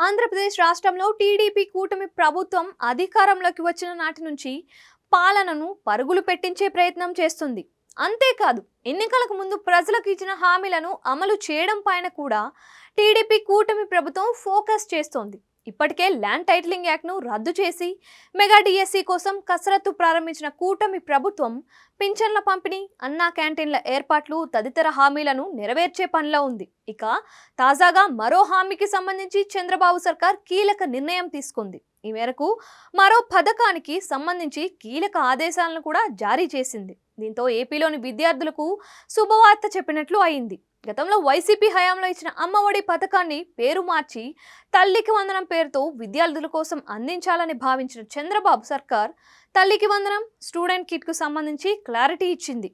ఆంధ్రప్రదేశ్ రాష్ట్రంలో టీడీపీ కూటమి ప్రభుత్వం అధికారంలోకి వచ్చిన నాటి నుంచి పాలనను పరుగులు పెట్టించే ప్రయత్నం చేస్తుంది. అంతేకాదు, ఎన్నికలకు ముందు ప్రజలకు ఇచ్చిన హామీలను అమలు చేయడం పైన కూడా టీడీపీ కూటమి ప్రభుత్వం ఫోకస్ చేస్తోంది. ఇప్పటికే ల్యాండ్ టైటిలింగ్ యాక్ట్ను రద్దు చేసి మెగా డిఎస్సి కోసం కసరత్తు ప్రారంభించిన కూటమి ప్రభుత్వం పింఛన్ల పంపిణీ, అన్నా క్యాంటీన్ల ఏర్పాట్లు తదితర హామీలను నెరవేర్చే పనిలో ఉంది. ఇక తాజాగా మరో హామీకి సంబంధించి చంద్రబాబు సర్కార్ కీలక నిర్ణయం తీసుకుంది. ఈ మేరకు మరో పథకానికి సంబంధించి కీలక ఆదేశాలను కూడా జారీ చేసింది. దీంతో ఏపీలోని విద్యార్థులకు శుభవార్త చెప్పినట్లు అయింది. గతంలో వైసీపీ హయాంలో ఇచ్చిన అమ్మఒడి పథకాన్ని పేరు మార్చి తల్లికి వందనం పేరుతో విద్యార్థుల కోసం అందించాలని భావించిన చంద్రబాబు సర్కార్ తల్లికి వందనం, స్టూడెంట్ కిట్కు సంబంధించి క్లారిటీ ఇచ్చింది.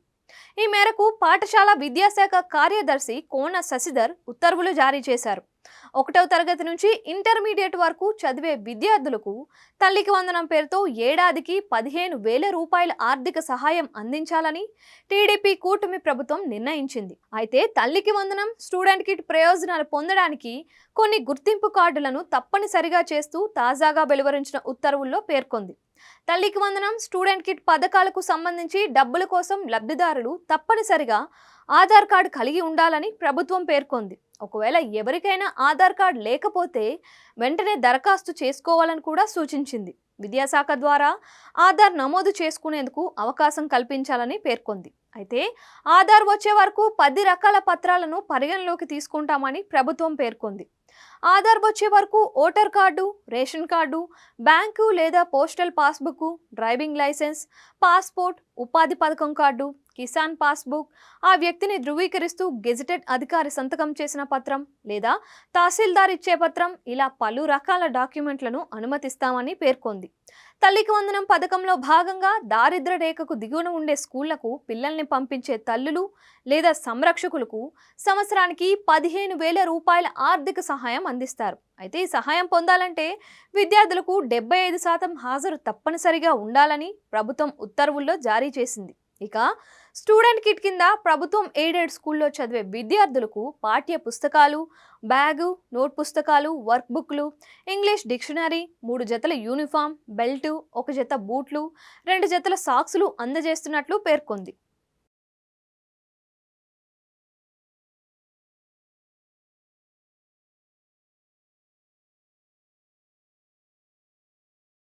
ఈ మేరకు పాఠశాల విద్యాశాఖ కార్యదర్శి కోన శశిధర్ ఉత్తర్వులు జారీ చేశారు. 1వ తరగతి నుంచి ఇంటర్మీడియట్ వరకు చదివే విద్యార్థులకు తల్లికి వందనం పేరుతో ఏడాదికి 15,000 రూపాయల ఆర్థిక సహాయం అందించాలని టీడీపీ కూటమి ప్రభుత్వం నిర్ణయించింది. అయితే తల్లికి వందనం, స్టూడెంట్ కిట్ ప్రయోజనాలు పొందడానికి కొన్ని గుర్తింపు కార్డులను తప్పనిసరిగా చేస్తూ తాజాగా వెలువరించిన ఉత్తర్వుల్లో పేర్కొంది. తల్లికి వందనం, స్టూడెంట్ కిట్ పథకాలకు సంబంధించి డబ్బుల కోసం లబ్ధిదారులు తప్పనిసరిగా ఆధార్ కార్డు కలిగి ఉండాలని ప్రభుత్వం పేర్కొంది. ఒకవేళ ఎవరికైనా ఆధార్ కార్డు లేకపోతే వెంటనే దరఖాస్తు చేసుకోవాలని కూడా సూచించింది. విద్యాశాఖ ద్వారా ఆధార్ నమోదు చేసుకునేందుకు అవకాశం కల్పించాలని పేర్కొంది. అయితే ఆధార్ వచ్చే వరకు 10 రకాల పత్రాలను పరిగణలోకి తీసుకుంటామని ప్రభుత్వం పేర్కొంది. ఆధార్ వచ్చే వరకు voter card, ration card, bank లేదా postal passbook, driving licence, passport, ఉపాధి పథకం కార్డు, కిసాన్ పాస్బుక్, ఆ వ్యక్తిని ధృవీకరిస్తూ గెజిటెడ్ అధికారి సంతకం చేసిన పత్రం లేదా తహసీల్దార్ ఇచ్చే పత్రం, ఇలా పలు రకాల డాక్యుమెంట్లను అనుమతిస్తామని పేర్కొంది. తల్లికి వందనం పథకంలో భాగంగా దారిద్ర్య రేఖకు దిగువన ఉండే స్కూళ్లకు పిల్లల్ని పంపించే తల్లులు లేదా సంరక్షకులకు సంవత్సరానికి 15,000 రూపాయల ఆర్థిక సహాయం అందిస్తారు. అయితే ఈ సహాయం పొందాలంటే విద్యార్థులకు 75% హాజరు తప్పనిసరిగా ఉండాలని ప్రభుత్వం ఉత్తర్వుల్లో జారీ చేసింది. ఇక స్టూడెంట్ కిట్ కింద ప్రభుత్వం ఎయిడెడ్ స్కూల్లో చదివే విద్యార్థులకు పాఠ్య పుస్తకాలు, బ్యాగు, నోట్ పుస్తకాలు, వర్క్ బుక్లు, ఇంగ్లీష్ డిక్షనరీ, 3 జతల యూనిఫామ్, బెల్టు, 1 జత బూట్లు, 2 జతల సాక్సులు అందజేస్తున్నట్లు పేర్కొంది.